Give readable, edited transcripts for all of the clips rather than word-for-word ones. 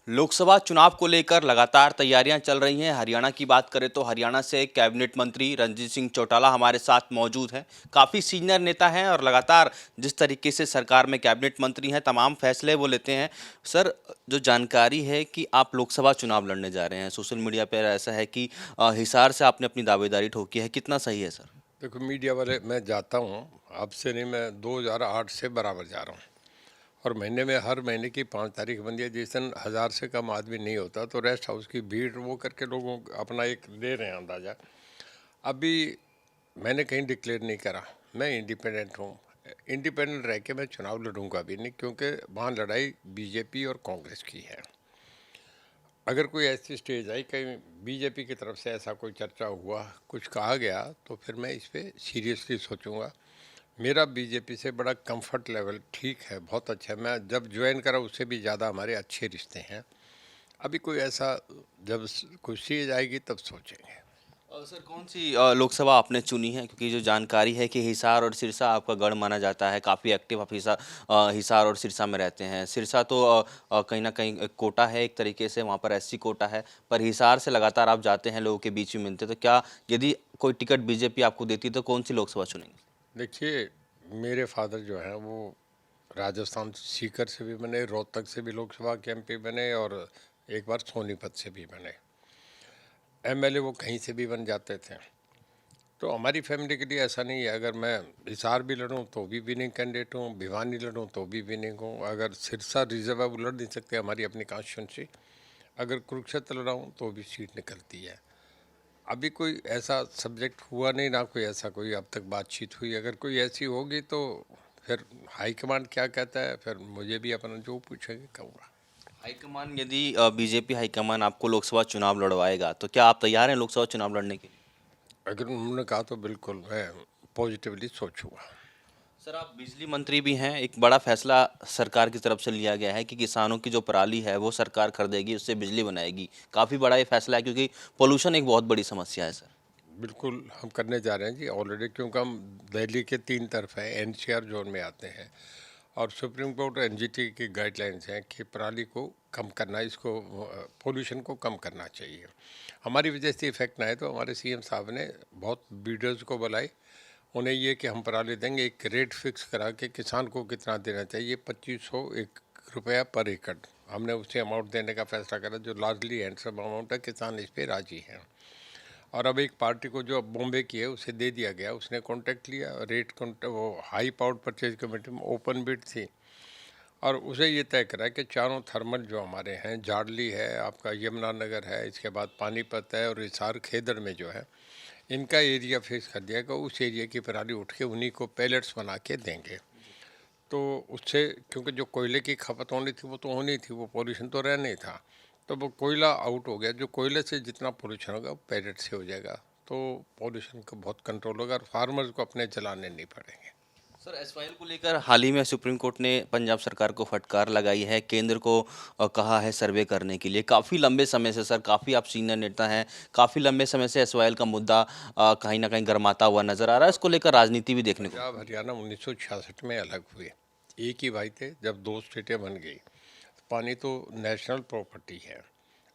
लोकसभा चुनाव को लेकर लगातार तैयारियां चल रही हैं। हरियाणा की बात करें तो हरियाणा से कैबिनेट मंत्री रणजीत सिंह चौटाला हमारे साथ मौजूद हैं। काफ़ी सीनियर नेता हैं और लगातार जिस तरीके से सरकार में कैबिनेट मंत्री हैं, तमाम फैसले वो लेते हैं। सर, जो जानकारी है कि आप लोकसभा चुनाव लड़ने जा रहे हैं, सोशल मीडिया पर ऐसा है कि हिसार से आपने अपनी दावेदारी ठोकी है, कितना सही है सर? देखो, मीडिया वाले, मैं जाता हूँ, अब से नहीं, मैं 2008 से बराबर जा रहा हूँ। और महीने में हर महीने की 5 तारीख बनती है। जिस दिन 1000 से कम आदमी नहीं होता तो रेस्ट हाउस की भीड़ वो करके लोगों को अपना एक दे रहे हैं अंदाज़ा। अभी मैंने कहीं डिक्लेयर नहीं करा, मैं इंडिपेंडेंट हूँ। इंडिपेंडेंट रह के मैं चुनाव लड़ूंगा भी नहीं, क्योंकि वहाँ लड़ाई बीजेपी और कांग्रेस की है। अगर कोई ऐसी स्टेज आई कहीं बीजेपी की तरफ से ऐसा कोई चर्चा हुआ, कुछ कहा गया, तो फिर मैं इस पर सीरियसली सोचूंगा। मेरा बीजेपी से बड़ा कंफर्ट लेवल ठीक है, बहुत अच्छा है। मैं जब ज्वाइन करा उससे भी ज़्यादा हमारे अच्छे रिश्ते हैं। अभी कोई ऐसा, जब कोई स्टेज आएगी तब सोचेंगे। सर, कौन सी लोकसभा आपने चुनी है? क्योंकि जो जानकारी है कि हिसार और सिरसा आपका गढ़ माना जाता है, काफ़ी एक्टिव आप हिसार और सिरसा में रहते हैं। सिरसा तो कहीं ना कहीं एक कोटा है, एक तरीके से वहाँ पर एससी कोटा है, पर हिसार से लगातार आप जाते हैं, लोगों के बीच में मिलते हैं। तो क्या यदि कोई टिकट बीजेपी आपको देती तो कौन सी लोकसभा चुनेंगे? देखिए, मेरे फादर जो हैं वो राजस्थान सीकर से भी बने, रोहतक से भी लोकसभा के एमपी बने, और एक बार सोनीपत से भी बने। एमएलए वो कहीं से भी बन जाते थे। तो हमारी फैमिली के लिए ऐसा नहीं है। अगर मैं हिसार भी लड़ूं तो भी विनिंग कैंडिडेट हूँ, भिवानी लड़ूं तो भी विनिंग हूँ। अगर सिरसा रिजर्व है वो लड़ नहीं सकते, हमारी अपनी कॉन्स्टिट्यूंसी। अगर कुरुक्षेत्र लड़ा हूँ तो भी सीट निकलती है। अभी कोई ऐसा सब्जेक्ट हुआ नहीं, ना कोई ऐसा कोई अब तक बातचीत हुई। अगर कोई ऐसी होगी तो फिर हाईकमांड क्या कहता है, फिर मुझे भी अपना जो पूछेंगे कहूँगा। हाईकमान, यदि बीजेपी हाईकमान आपको लोकसभा चुनाव लड़वाएगा तो क्या आप तैयार हैं लोकसभा चुनाव लड़ने के लिए? अगर उन्होंने कहा तो बिल्कुल मैं पॉजिटिवली सोचूंगा। सर, आप बिजली मंत्री भी हैं। एक बड़ा फैसला सरकार की तरफ से लिया गया है कि किसानों की जो पराली है वो सरकार खरीदेगी, उससे बिजली बनाएगी। काफ़ी बड़ा ये फैसला है क्योंकि पोल्यूशन एक बहुत बड़ी समस्या है सर। बिल्कुल हम करने जा रहे हैं जी ऑलरेडी, क्योंकि हम दिल्ली के 3 तरफ हैं, एनसीआर जोन में आते हैं। और सुप्रीम कोर्ट और एनजीटी की गाइडलाइंस हैं कि पराली को कम करना, इसको पोल्यूशन को कम करना चाहिए। हमारी वजह से इफेक्ट ना है, तो हमारे सीएम साहब ने बहुत बीडर्स को बुलाए। उन्हें ये कि हम पराली देंगे, एक रेट फिक्स करा के किसान को कितना देना चाहिए, 2501 रुपया पर एकड़। हमने उसे अमाउंट देने का फैसला करा, जो लार्जली हैंडसम अमाउंट है। किसान इस पर राजी हैं। और अब एक पार्टी को जो बॉम्बे की है उसे दे दिया गया, उसने कांटेक्ट लिया। रेट वो हाई पावर्ड परचेज कमेटी में ओपन बिड थी, और उसे ये तय करा कि चारों थर्मल जो हमारे हैं, जाडली है, आपका यमुनानगर है, इसके बाद पानीपत है, और हिसार खेदड़ में जो है, इनका एरिया फिक्स कर दिया कि उस एरिया की पराली उठ के उन्हीं को पैलेट्स बना के देंगे। तो उससे, क्योंकि जो कोयले की खपत होनी थी वो तो होनी थी, वो पोल्यूशन तो रह नहीं था। तो वो कोयला आउट हो गया। जो कोयले से जितना पोल्यूशन होगा वो पैलेट से हो जाएगा, तो पोल्यूशन का बहुत कंट्रोल होगा, और फार्मर्स को अपने चलाने नहीं पड़ेंगे। सर, एसवाईएल को लेकर हाल ही में सुप्रीम कोर्ट ने पंजाब सरकार को फटकार लगाई है, केंद्र को कहा है सर्वे करने के लिए। काफ़ी लंबे समय से सर, काफ़ी आप सीनियर नेता हैं, काफ़ी लंबे समय से एसवाईएल का मुद्दा कहीं ना कहीं गर्माता हुआ नजर आ रहा है। इसको लेकर राजनीति भी देखने को पंजाब हरियाणा 1966 में अलग हुए, एक ही भाई थे। जब दो स्टेटें बन गई, पानी तो नेशनल प्रॉपर्टी है।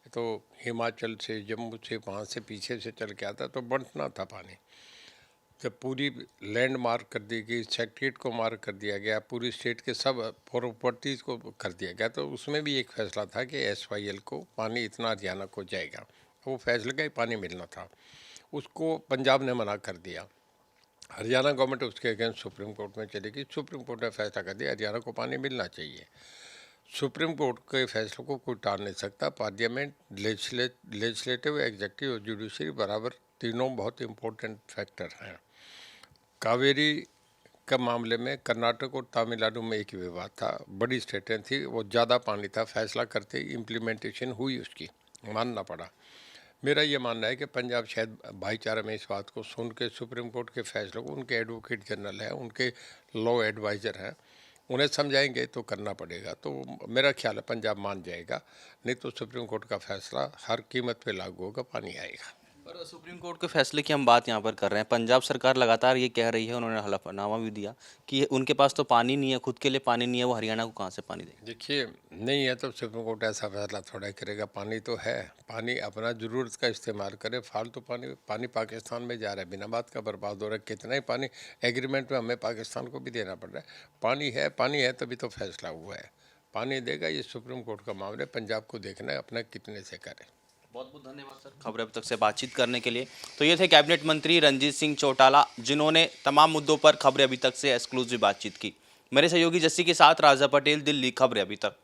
तो हिमाचल से, जम्मू से, वहाँ से पीछे से चल के आता, तो बंटना था पानी। जब पूरी लैंड मार्क कर दी गई, सेक्रेटरीट को मार्क कर दिया गया, पूरी स्टेट के सब प्रॉपर्टीज़ को कर दिया गया, तो उसमें भी एक फैसला था कि एसवाईएल को पानी इतना हरियाणा को जाएगा। वो फैसले का ही पानी मिलना था, उसको पंजाब ने मना कर दिया। हरियाणा गवर्नमेंट उसके अगेंस्ट सुप्रीम कोर्ट में चली गई। सुप्रीम कोर्ट ने फैसला कर दिया हरियाणा को पानी मिलना चाहिए। सुप्रीम कोर्ट के फैसलों को कोई टाल नहीं सकता। पार्लियामेंट, लेजिस्लेटिव, एग्जेक्टिव और जुडिशरी बराबर, तीनों बहुत इम्पोर्टेंट फैक्टर हैं। कावेरी के मामले में कर्नाटक और तमिलनाडु में एक ही विवाद था, बड़ी स्टेटें थी, वो ज़्यादा पानी था, फैसला करते इम्प्लीमेंटेशन हुई, उसकी मानना पड़ा। मेरा ये मानना है कि पंजाब शायद भाईचारा में इस बात को सुन के सुप्रीम कोर्ट के फैसलों को, उनके एडवोकेट जनरल हैं, उनके लॉ एडवाइज़र हैं, उन्हें समझाएंगे तो करना पड़ेगा। तो मेरा ख्याल है पंजाब मान जाएगा, नहीं तो सुप्रीम कोर्ट का फैसला हर कीमत पे लागू होगा, पानी आएगा। पर सुप्रीम कोर्ट के फैसले की हम बात यहाँ पर कर रहे हैं। पंजाब सरकार लगातार ये कह रही है, उन्होंने हलफनामा भी दिया कि उनके पास तो पानी नहीं है, खुद के लिए पानी नहीं है, वो हरियाणा को कहाँ से पानी देंगे। देखिए, नहीं है तो सुप्रीम कोर्ट ऐसा फैसला थोड़ा ही करेगा। पानी तो है, पानी अपना ज़रूरत का इस्तेमाल करे। फालतू पानी पाकिस्तान में जा रहा है, बिना बात का बर्बाद हो रहा है। कितना ही पानी एग्रीमेंट में हमें पाकिस्तान को भी देना पड़ रहा है। पानी है तभी तो फैसला हुआ है। पानी देगा, ये सुप्रीम कोर्ट का मामला है। पंजाब को देखना है अपना कितने से करे। बहुत बहुत धन्यवाद सर खबर अब तक से बातचीत करने के लिए। तो ये थे कैबिनेट मंत्री रणजीत सिंह चौटाला, जिन्होंने तमाम मुद्दों पर खबरें अभी तक से एक्सक्लूसिव बातचीत की। मेरे सहयोगी जस्सी के साथ राजा पटेल, दिल्ली। खबरें अभी तक।